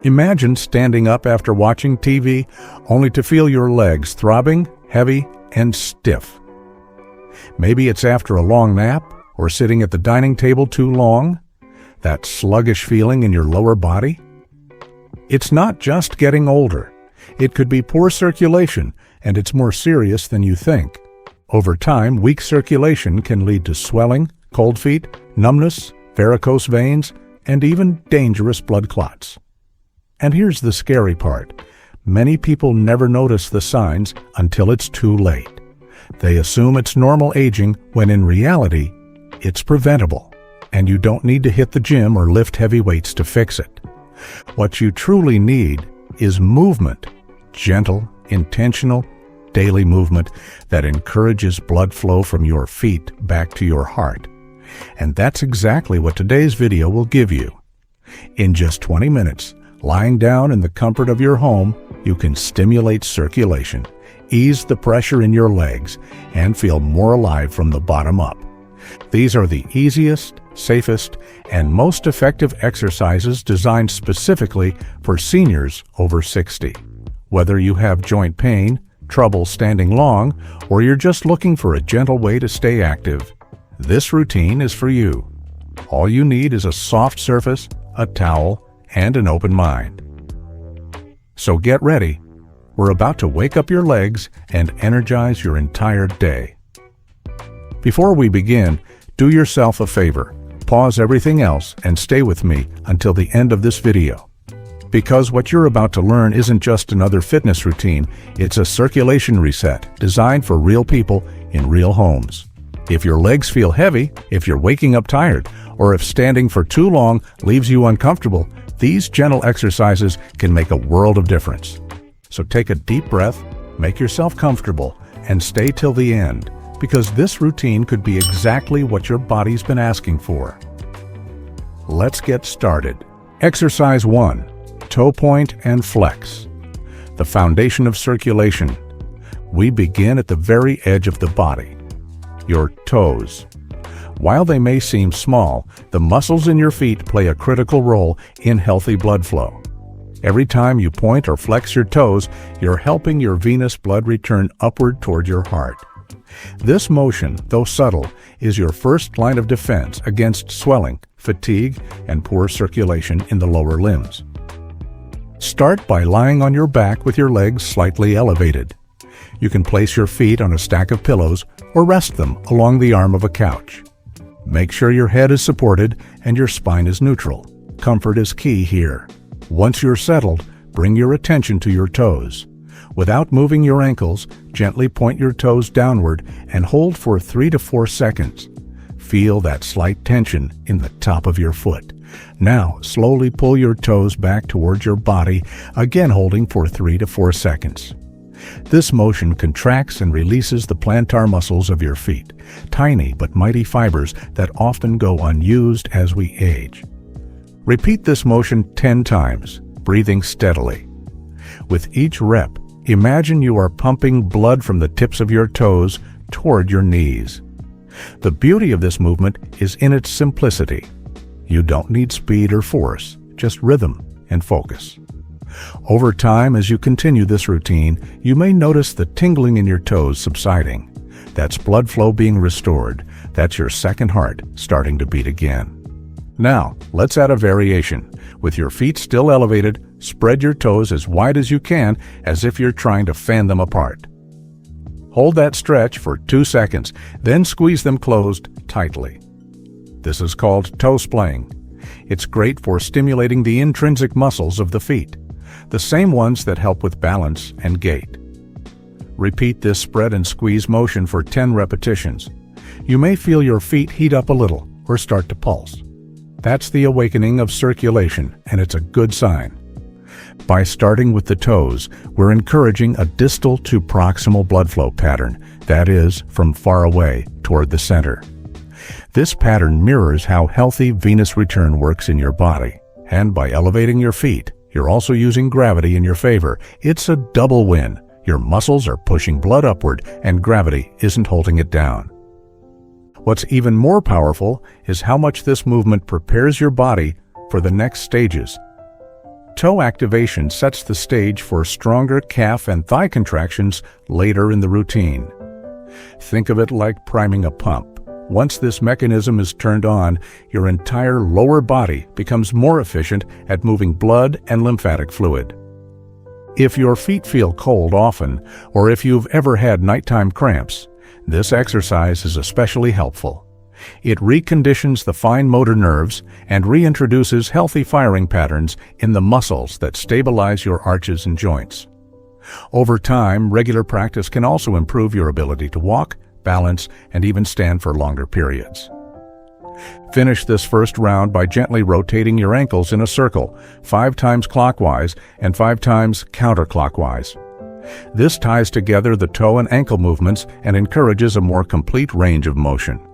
Imagine standing up after watching TV only to feel your legs throbbing, heavy, and stiff. Maybe it's after a long nap or sitting at the dining table too long, that sluggish feeling in your lower body. It's not just getting older. It could be poor circulation, and it's more serious than you think. Over time, weak circulation can lead to swelling, cold feet, numbness, varicose veins, and even dangerous blood clots. And here's the scary part. Many people never notice the signs until it's too late. They assume it's normal aging when in reality, it's preventable, and you don't need to hit the gym or lift heavy weights to fix it. What you truly need is movement, gentle, intentional, daily movement that encourages blood flow from your feet back to your heart. And that's exactly what today's video will give you. In just 20 minutes, lying down in the comfort of your home, you can stimulate circulation, ease the pressure in your legs, and feel more alive from the bottom up. These are the easiest, safest, and most effective exercises designed specifically for seniors over 60. Whether you have joint pain, trouble standing long, or you're just looking for a gentle way to stay active, this routine is for you. All you need is a soft surface, a towel, and an open mind. So get ready. We're about to wake up your legs and energize your entire day. Before we begin, do yourself a favor. Pause everything else and stay with me until the end of this video. Because what you're about to learn isn't just another fitness routine, it's a circulation reset designed for real people in real homes. If your legs feel heavy, if you're waking up tired, or if standing for too long leaves you uncomfortable, these gentle exercises can make a world of difference. So take a deep breath, make yourself comfortable, and stay till the end, because this routine could be exactly what your body's been asking for. Let's get started. Exercise 1. Toe point and flex. The foundation of circulation. We begin at the very edge of the body. Your toes. While they may seem small, the muscles in your feet play a critical role in healthy blood flow. Every time you point or flex your toes, you're helping your venous blood return upward toward your heart. This motion, though subtle, is your first line of defense against swelling, fatigue, and poor circulation in the lower limbs. Start by lying on your back with your legs slightly elevated. You can place your feet on a stack of pillows or rest them along the arm of a couch. Make sure your head is supported and your spine is neutral. Comfort is key here. Once you're settled, bring your attention to your toes. Without moving your ankles, gently point your toes downward and hold for 3 to 4 seconds. Feel that slight tension in the top of your foot. Now, slowly pull your toes back towards your body, again holding for 3 to 4 seconds. This motion contracts and releases the plantar muscles of your feet, tiny but mighty fibers that often go unused as we age. Repeat this motion 10 times, breathing steadily. With each rep, imagine you are pumping blood from the tips of your toes toward your knees. The beauty of this movement is in its simplicity. You don't need speed or force, just rhythm and focus. Over time, as you continue this routine, you may notice the tingling in your toes subsiding. That's blood flow being restored. That's your second heart starting to beat again. Now, let's add a variation. With your feet still elevated, spread your toes as wide as you can, as if you're trying to fan them apart. Hold that stretch for 2 seconds, then squeeze them closed tightly. This is called toe splaying. It's great for stimulating the intrinsic muscles of the feet, the same ones that help with balance and gait. Repeat this spread and squeeze motion for 10 repetitions. You may feel your feet heat up a little or start to pulse. That's the awakening of circulation, and it's a good sign. By starting with the toes, we're encouraging a distal to proximal blood flow pattern, that is, from far away toward the center. This pattern mirrors how healthy venous return works in your body, and by elevating your feet, you're also using gravity in your favor. It's a double win. Your muscles are pushing blood upward, and gravity isn't holding it down. What's even more powerful is how much this movement prepares your body for the next stages. toe activation sets the stage for stronger calf and thigh contractions later in the routine. Think of it like priming a pump. Once this mechanism is turned on, your entire lower body becomes more efficient at moving blood and lymphatic fluid. If your feet feel cold often, or if you've ever had nighttime cramps, this exercise is especially helpful. It reconditions the fine motor nerves and reintroduces healthy firing patterns in the muscles that stabilize your arches and joints. Over time, regular practice can also improve your ability to walk, balance, and even stand for longer periods. Finish this first round by gently rotating your ankles in a circle, 5 times clockwise and 5 times counterclockwise. This ties together the toe and ankle movements and encourages a more complete range of motion.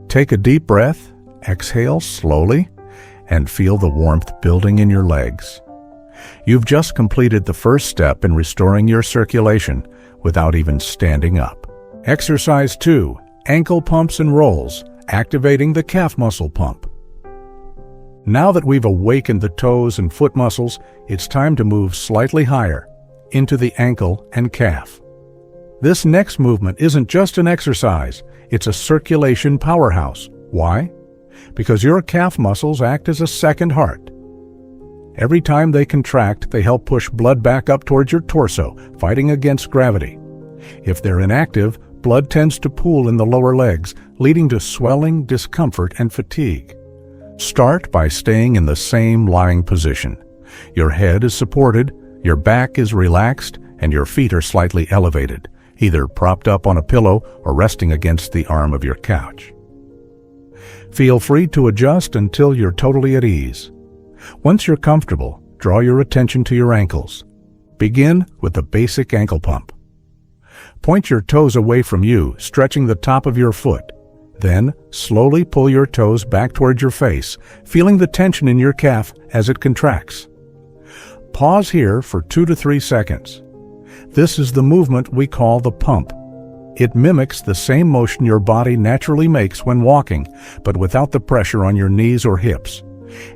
Take a deep breath, exhale slowly, and feel the warmth building in your legs. You've just completed the first step in restoring your circulation without even standing up. Exercise 2, ankle pumps and rolls, activating the calf muscle pump. Now that we've awakened the toes and foot muscles, it's time to move slightly higher, into the ankle and calf. This next movement isn't just an exercise, it's a circulation powerhouse. Why? Because your calf muscles act as a second heart. Every time they contract, they help push blood back up towards your torso, fighting against gravity. If they're inactive, blood tends to pool in the lower legs, leading to swelling, discomfort, and fatigue. Start by staying in the same lying position. Your head is supported, your back is relaxed, and your feet are slightly elevated, either propped up on a pillow or resting against the arm of your couch. Feel free to adjust until you're totally at ease. Once you're comfortable, draw your attention to your ankles. Begin with the basic ankle pump. Point your toes away from you, stretching the top of your foot. Then, slowly pull your toes back towards your face, feeling the tension in your calf as it contracts. Pause here for 2 to 3 seconds. This is the movement we call the pump. It mimics the same motion your body naturally makes when walking, but without the pressure on your knees or hips.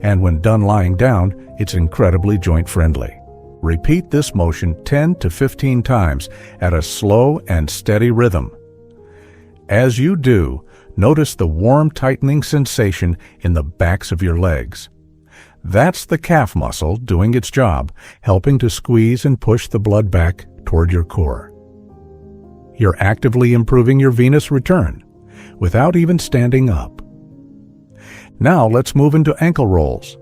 And when done lying down, it's incredibly joint-friendly. Repeat this motion 10 to 15 times at a slow and steady rhythm. As you do, notice the warm tightening sensation in the backs of your legs. That's the calf muscle doing its job, helping to squeeze and push the blood back toward your core. You're actively improving your venous return without even standing up. Now let's move into ankle rolls.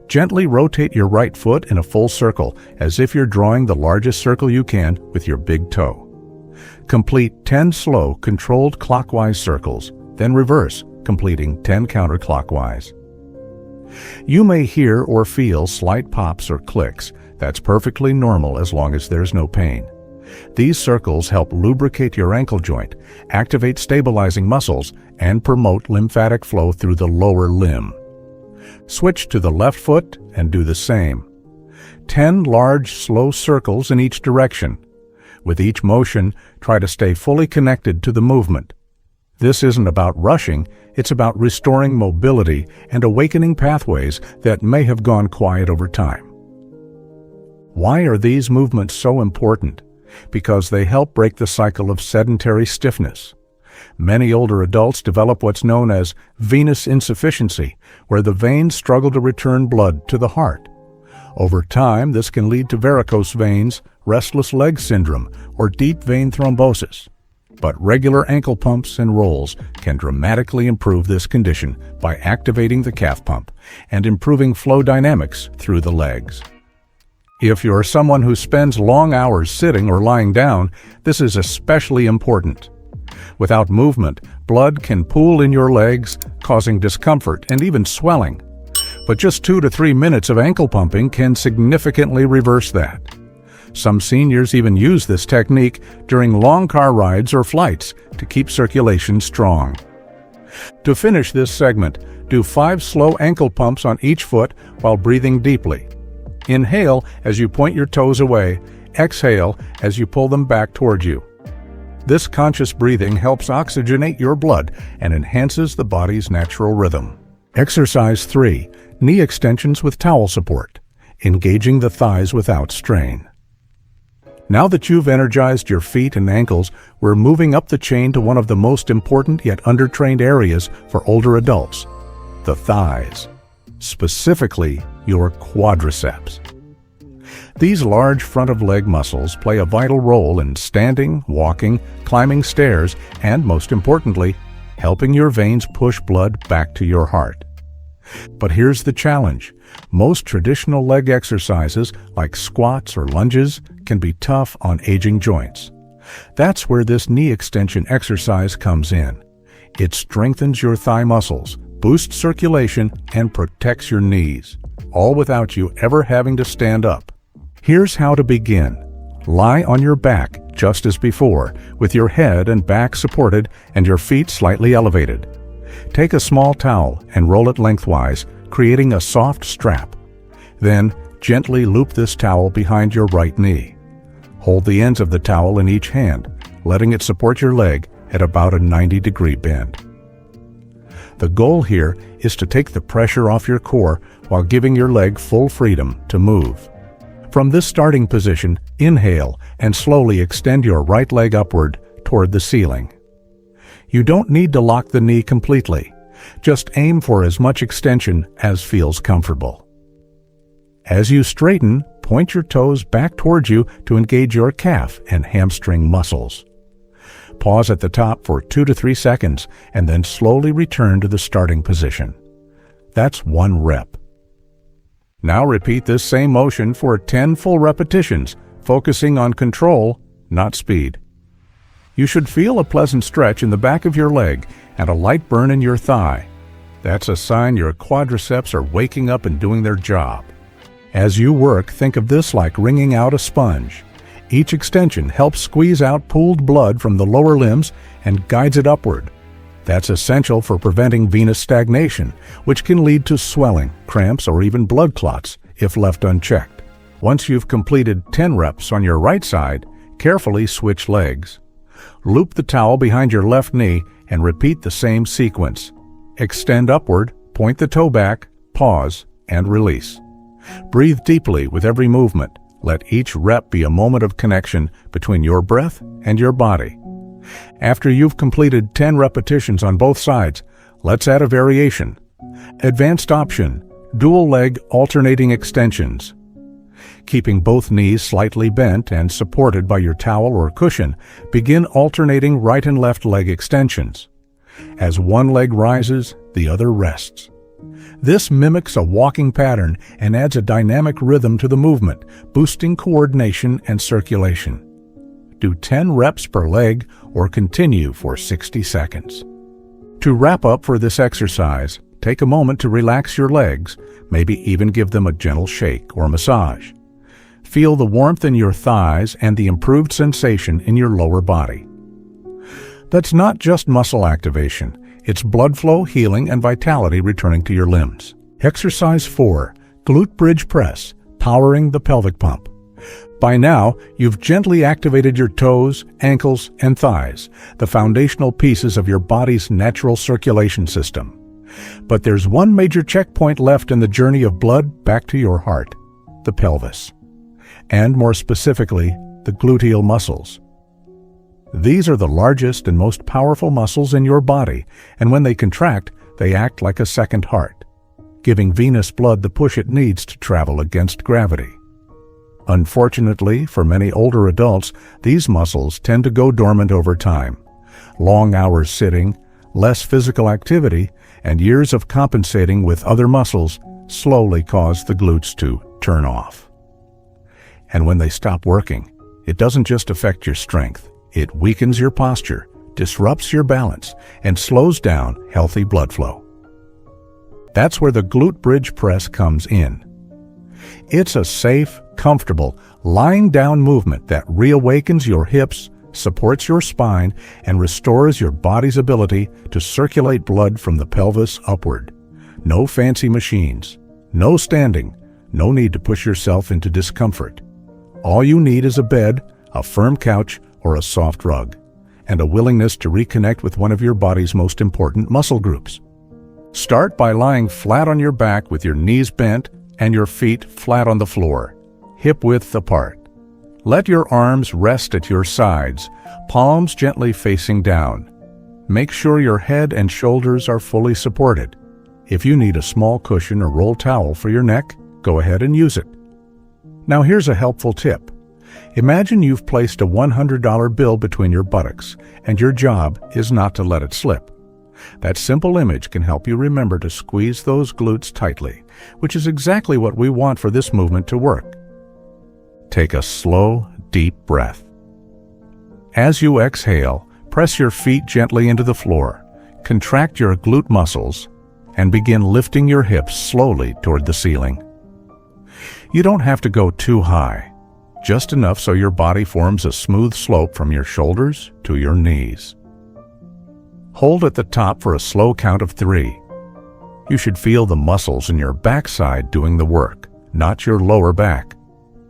Gently rotate your right foot in a full circle as if you're drawing the largest circle you can with your big toe. Complete 10 slow, controlled clockwise circles, then reverse, completing 10 counterclockwise. You may hear or feel slight pops or clicks. That's perfectly normal as long as there's no pain. These circles help lubricate your ankle joint, activate stabilizing muscles, and promote lymphatic flow through the lower limb. Switch to the left foot and do the same. 10 large, slow circles in each direction. With each motion, try to stay fully connected to the movement. This isn't about rushing, it's about restoring mobility and awakening pathways that may have gone quiet over time. Why are these movements so important? Because they help break the cycle of sedentary stiffness. Many older adults develop what's known as venous insufficiency, where the veins struggle to return blood to the heart. Over time, this can lead to varicose veins, restless leg syndrome, or deep vein thrombosis. But regular ankle pumps and rolls can dramatically improve this condition by activating the calf pump and improving flow dynamics through the legs. If you're someone who spends long hours sitting or lying down, this is especially important. Without movement, blood can pool in your legs, causing discomfort and even swelling. But just 2 to 3 minutes of ankle pumping can significantly reverse that. Some seniors even use this technique during long car rides or flights to keep circulation strong. To finish this segment, do 5 slow ankle pumps on each foot while breathing deeply. Inhale as you point your toes away. Exhale as you pull them back toward you. This conscious breathing helps oxygenate your blood and enhances the body's natural rhythm. Exercise 3. Knee extensions with towel support. engaging the thighs without strain. Now that you've energized your feet and ankles, we're moving up the chain to one of the most important yet undertrained areas for older adults, the thighs, specifically your quadriceps. These large front-of-leg muscles play a vital role in standing, walking, climbing stairs, and most importantly, helping your veins push blood back to your heart. But here's the challenge. Most traditional leg exercises, like squats or lunges, can be tough on aging joints. That's where this knee extension exercise comes in. It strengthens your thigh muscles, boosts circulation, and protects your knees, all without you ever having to stand up. Here's how to begin. Lie on your back, just as before, with your head and back supported and your feet slightly elevated. Take a small towel and roll it lengthwise, creating a soft strap. Then, gently loop this towel behind your right knee. Hold the ends of the towel in each hand, letting it support your leg at about a 90-degree bend. The goal here is to take the pressure off your core while giving your leg full freedom to move. From this starting position, inhale and slowly extend your right leg upward toward the ceiling. You don't need to lock the knee completely. Just aim for as much extension as feels comfortable. As you straighten, point your toes back towards you to engage your calf and hamstring muscles. Pause at the top for 2 to 3 seconds and then slowly return to the starting position. That's 1 rep. Now repeat this same motion for 10 full repetitions, focusing on control, not speed. You should feel a pleasant stretch in the back of your leg and a light burn in your thigh. That's a sign your quadriceps are waking up and doing their job. As you work, think of this like wringing out a sponge. Each extension helps squeeze out pooled blood from the lower limbs and guides it upward. That's essential for preventing venous stagnation, which can lead to swelling, cramps, or even blood clots if left unchecked. Once you've completed 10 reps on your right side, carefully switch legs. Loop the towel behind your left knee and repeat the same sequence. Extend upward, point the toe back, pause, and release. Breathe deeply with every movement. Let each rep be a moment of connection between your breath and your body. After you've completed 10 repetitions on both sides, let's add a variation. Advanced option, dual leg alternating extensions. Keeping both knees slightly bent and supported by your towel or cushion, begin alternating right and left leg extensions. As one leg rises, the other rests. This mimics a walking pattern and adds a dynamic rhythm to the movement, boosting coordination and circulation. Do 10 reps per leg or continue for 60 seconds. To wrap up for this exercise, take a moment to relax your legs, maybe even give them a gentle shake or massage. Feel the warmth in your thighs and the improved sensation in your lower body. That's not just muscle activation. It's blood flow, healing, and vitality returning to your limbs. Exercise 4, Glute Bridge Press, powering the pelvic pump. By now, you've gently activated your toes, ankles, and thighs, the foundational pieces of your body's natural circulation system. But there's one major checkpoint left in the journey of blood back to your heart, the pelvis. And more specifically, the gluteal muscles. These are the largest and most powerful muscles in your body, and when they contract, they act like a second heart, giving venous blood the push it needs to travel against gravity. Unfortunately, for many older adults, these muscles tend to go dormant over time. Long hours sitting, less physical activity, and years of compensating with other muscles slowly cause the glutes to turn off. And when they stop working, it doesn't just affect your strength. It weakens your posture, disrupts your balance, and slows down healthy blood flow. That's where the glute bridge press comes in. It's a safe, comfortable, lying down movement that reawakens your hips, supports your spine, and restores your body's ability to circulate blood from the pelvis upward. No fancy machines, no standing, no need to push yourself into discomfort. All you need is a bed, a firm couch, or a soft rug, and a willingness to reconnect with one of your body's most important muscle groups. Start by lying flat on your back with your knees bent, and your feet flat on the floor, hip-width apart. Let your arms rest at your sides, palms gently facing down. Make sure your head and shoulders are fully supported. If you need a small cushion or roll towel for your neck, go ahead and use it. Now here's a helpful tip. Imagine you've placed a $100 bill between your buttocks, and your job is not to let it slip. That simple image can help you remember to squeeze those glutes tightly, which is exactly what we want for this movement to work. Take a slow, deep breath. As you exhale, press your feet gently into the floor, contract your glute muscles, and begin lifting your hips slowly toward the ceiling. You don't have to go too high, just enough so your body forms a smooth slope from your shoulders to your knees. Hold at the top for a slow count of 3. You should feel the muscles in your backside doing the work, not your lower back.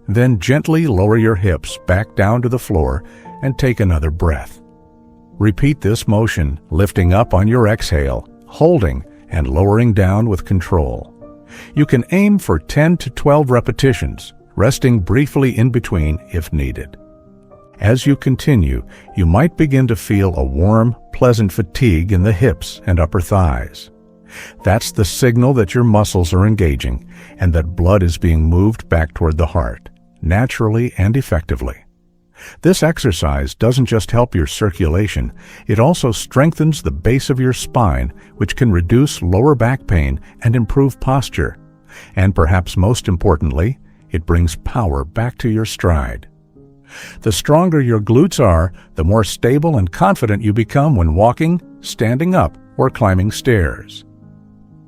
Then gently lower your hips back down to the floor and take another breath. Repeat this motion, lifting up on your exhale, holding and lowering down with control. You can aim for 10 to 12 repetitions, resting briefly in between if needed. As you continue, you might begin to feel a warm, pleasant fatigue in the hips and upper thighs. That's the signal that your muscles are engaging and that blood is being moved back toward the heart, naturally and effectively. This exercise doesn't just help your circulation, it also strengthens the base of your spine, which can reduce lower back pain and improve posture. And perhaps most importantly, it brings power back to your stride. The stronger your glutes are, the more stable and confident you become when walking, standing up, or climbing stairs.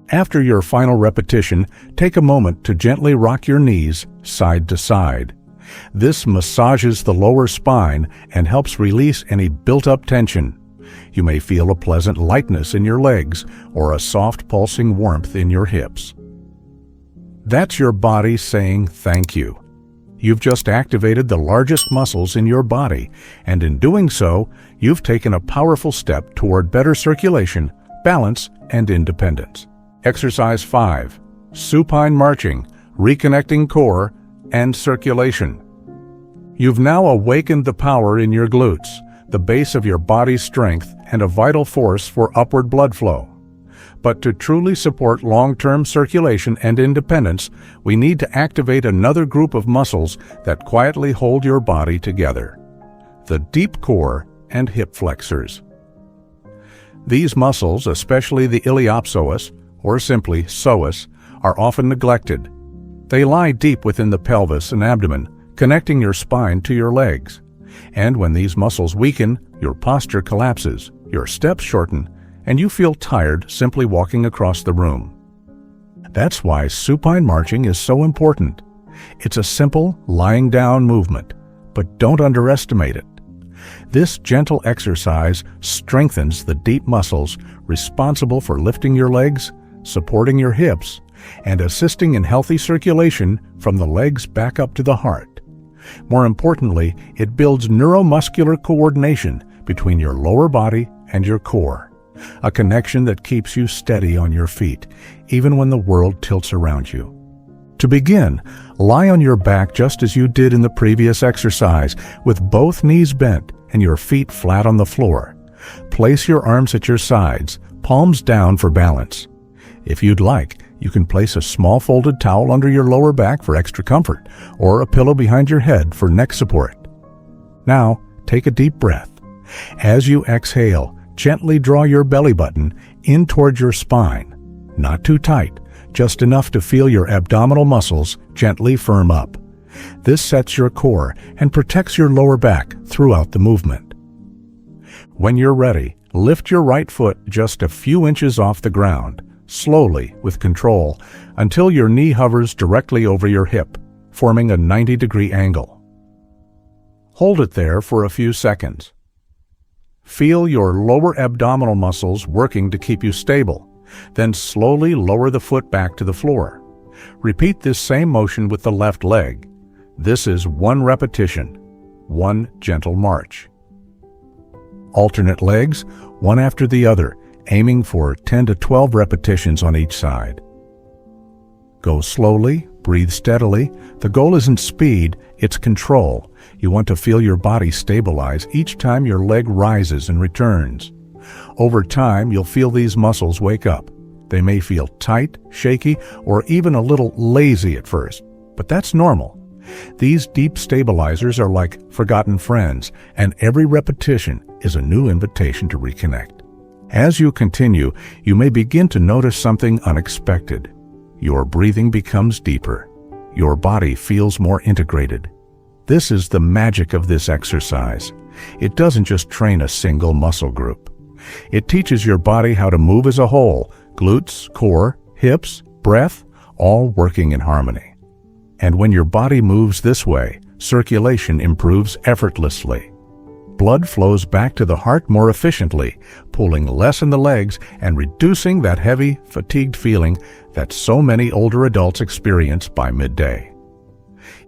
After your final repetition, take a moment to gently rock your knees side to side. This massages the lower spine and helps release any built-up tension. You may feel a pleasant lightness in your legs or a soft pulsing warmth in your hips. That's your body saying thank you. You've just activated the largest muscles in your body, and in doing so, you've taken a powerful step toward better circulation, balance, and independence. Exercise 5. Supine Marching, Reconnecting Core and Circulation. You've now awakened the power in your glutes, the base of your body's strength and a vital force for upward blood flow. But to truly support long-term circulation and independence, we need to activate another group of muscles that quietly hold your body together: the deep core and hip flexors. These muscles, especially the iliopsoas, or simply psoas, are often neglected. They lie deep within the pelvis and abdomen, connecting your spine to your legs. And when these muscles weaken, your posture collapses, your steps shorten, and you feel tired simply walking across the room. That's why supine marching is so important. It's a simple, lying down movement, but don't underestimate it. This gentle exercise strengthens the deep muscles responsible for lifting your legs, supporting your hips, and assisting in healthy circulation from the legs back up to the heart. More importantly, it builds neuromuscular coordination between your lower body and your core, a connection that keeps you steady on your feet, even when the world tilts around you. To begin, lie on your back just as you did in the previous exercise, with both knees bent and your feet flat on the floor. Place your arms at your sides, palms down for balance. If you'd like, you can place a small folded towel under your lower back for extra comfort, or a pillow behind your head for neck support. Now, take a deep breath. As you exhale, gently draw your belly button in towards your spine. Not too tight, just enough to feel your abdominal muscles gently firm up. This sets your core and protects your lower back throughout the movement. When you're ready, lift your right foot just a few inches off the ground, slowly with control, until your knee hovers directly over your hip, forming a 90-degree angle. Hold it there for a few seconds. Feel your lower abdominal muscles working to keep you stable, then slowly lower the foot back to the floor. Repeat this same motion with the left leg. This is 1 repetition, 1 gentle march. Alternate legs, one after the other, aiming for 10 to 12 repetitions on each side. Go slowly Breathe steadily. The goal isn't speed, it's control. You want to feel your body stabilize each time your leg rises and returns. Over time, you'll feel these muscles wake up. They may feel tight, shaky, or even a little lazy at first, but that's normal. These deep stabilizers are like forgotten friends, and every repetition is a new invitation to reconnect. As you continue, you may begin to notice something unexpected. Your breathing becomes deeper. Your body feels more integrated. This is the magic of this exercise. It doesn't just train a single muscle group. It teaches your body how to move as a whole, glutes, core, hips, breath, all working in harmony. And when your body moves this way, circulation improves effortlessly. Blood flows back to the heart more efficiently, pulling less in the legs and reducing that heavy, fatigued feeling that so many older adults experience by midday.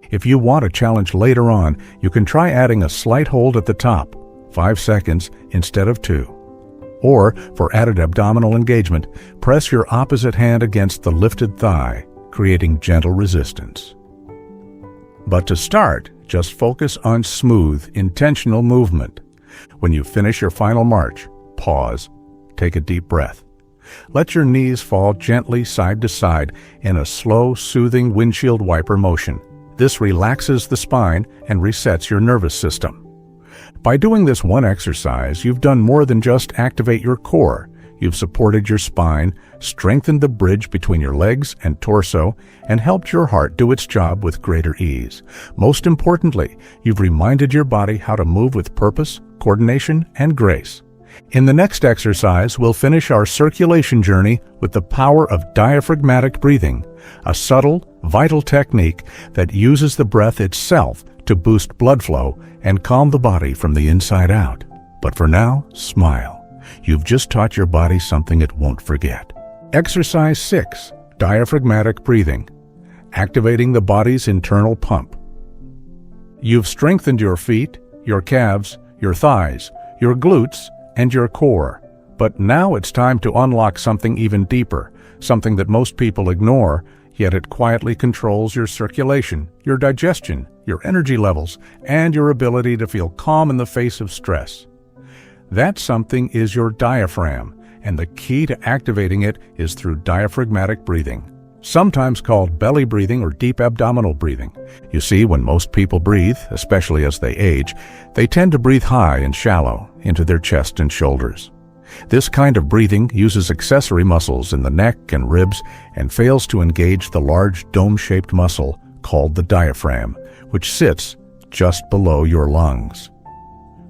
If you want a challenge later on, you can try adding a slight hold at the top, 5 seconds instead of 2. Or, for added abdominal engagement, press your opposite hand against the lifted thigh, creating gentle resistance. But to start, just focus on smooth, intentional movement. When you finish your final march, pause, take a deep breath. Let your knees fall gently side to side in a slow, soothing windshield wiper motion. This relaxes the spine and resets your nervous system. By doing this one exercise, you've done more than just activate your core. You've supported your spine, strengthened the bridge between your legs and torso, and helped your heart do its job with greater ease. Most importantly, you've reminded your body how to move with purpose, coordination, and grace. In the next exercise, we'll finish our circulation journey with the power of diaphragmatic breathing, a subtle, vital technique that uses the breath itself to boost blood flow and calm the body from the inside out. But for now, smile. You've just taught your body something it won't forget. Exercise 6, diaphragmatic breathing, activating the body's internal pump. You've strengthened your feet, your calves, your thighs, your glutes, and your core. But now it's time to unlock something even deeper, something that most people ignore, yet it quietly controls your circulation, your digestion, your energy levels, and your ability to feel calm in the face of stress. That something is your diaphragm, and the key to activating it is through diaphragmatic breathing, sometimes called belly breathing or deep abdominal breathing. You see, when most people breathe, especially as they age, they tend to breathe high and shallow into their chest and shoulders. This kind of breathing uses accessory muscles in the neck and ribs and fails to engage the large dome-shaped muscle called the diaphragm, which sits just below your lungs.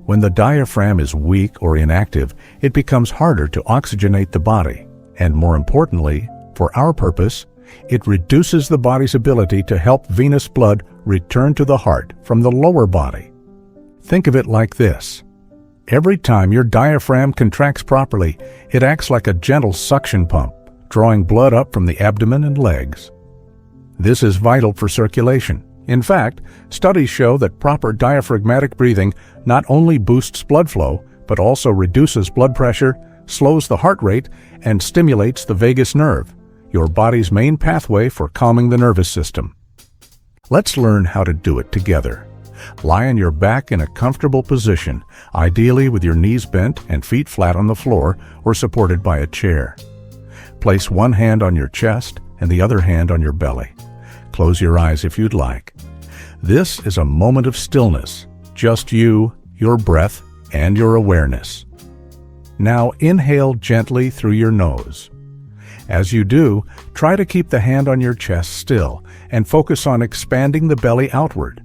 When the diaphragm is weak or inactive, it becomes harder to oxygenate the body, and more importantly, for our purpose, it reduces the body's ability to help venous blood return to the heart from the lower body. Think of it like this. Every time your diaphragm contracts properly, it acts like a gentle suction pump, drawing blood up from the abdomen and legs. This is vital for circulation. In fact, studies show that proper diaphragmatic breathing not only boosts blood flow, but also reduces blood pressure, slows the heart rate, and stimulates the vagus nerve, your body's main pathway for calming the nervous system. Let's learn how to do it together. Lie on your back in a comfortable position, ideally with your knees bent and feet flat on the floor or supported by a chair. Place one hand on your chest and the other hand on your belly. Close your eyes if you'd like. This is a moment of stillness, just you, your breath, and your awareness. Now inhale gently through your nose. As you do, try to keep the hand on your chest still and focus on expanding the belly outward.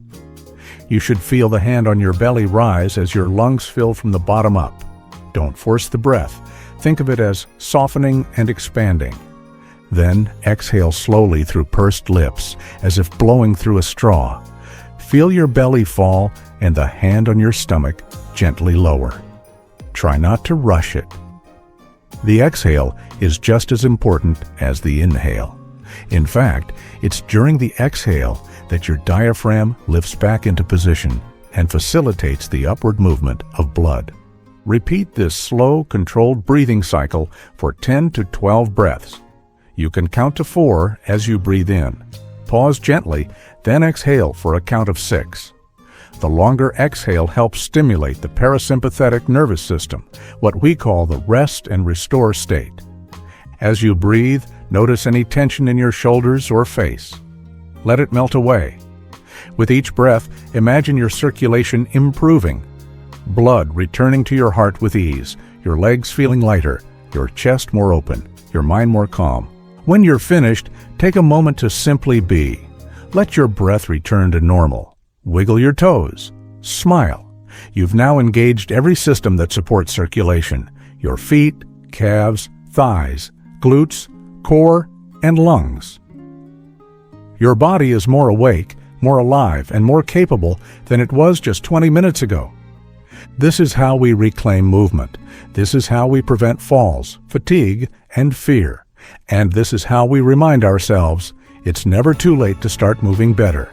You should feel the hand on your belly rise as your lungs fill from the bottom up. Don't force the breath. Think of it as softening and expanding. Then exhale slowly through pursed lips, as if blowing through a straw. Feel your belly fall and the hand on your stomach gently lower. Try not to rush it. The exhale is just as important as the inhale. In fact, it's during the exhale that your diaphragm lifts back into position and facilitates the upward movement of blood. Repeat this slow, controlled breathing cycle for 10 to 12 breaths. You can count to 4 as you breathe in. Pause gently, then exhale for a count of 6. The longer exhale helps stimulate the parasympathetic nervous system, what we call the rest and restore state. As you breathe, notice any tension in your shoulders or face. Let it melt away. With each breath, imagine your circulation improving. Blood returning to your heart with ease, your legs feeling lighter, your chest more open, your mind more calm. When you're finished, take a moment to simply be. Let your breath return to normal. Wiggle your toes. Smile. You've now engaged every system that supports circulation: your feet, calves, thighs, glutes, core, and lungs. Your body is more awake, more alive, and more capable than it was just 20 minutes ago. This is how we reclaim movement. This is how we prevent falls, fatigue, and fear. And this is how we remind ourselves it's never too late to start moving better.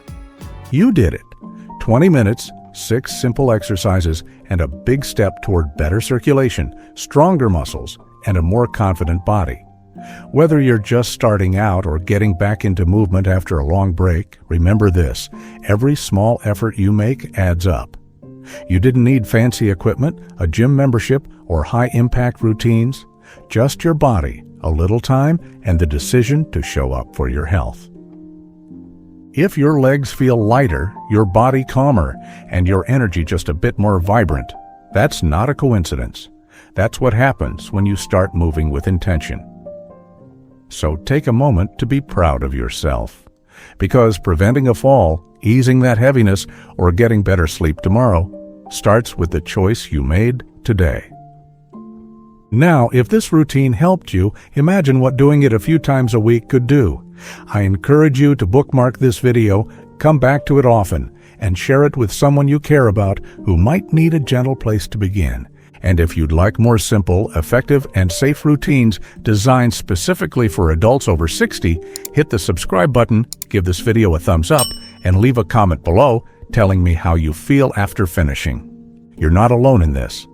You did it. 20 minutes, 6 simple exercises, and a big step toward better circulation, stronger muscles, and a more confident body. Whether you're just starting out or getting back into movement after a long break, remember this: every small effort you make adds up. You didn't need fancy equipment, a gym membership, or high-impact routines. Just your body, a little time, and the decision to show up for your health. If your legs feel lighter, your body calmer, and your energy just a bit more vibrant, that's not a coincidence. That's what happens when you start moving with intention. So take a moment to be proud of yourself. Because preventing a fall, easing that heaviness, or getting better sleep tomorrow starts with the choice you made today. Now, if this routine helped you, imagine what doing it a few times a week could do. I encourage you to bookmark this video, come back to it often, and share it with someone you care about who might need a gentle place to begin. And if you'd like more simple, effective, and safe routines designed specifically for adults over 60, hit the subscribe button, give this video a thumbs up, and leave a comment below telling me how you feel after finishing. You're not alone in this.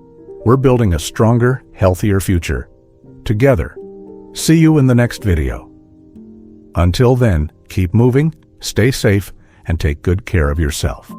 We're building a stronger, healthier future. Together. See you in the next video. Until then, keep moving, stay safe, and take good care of yourself.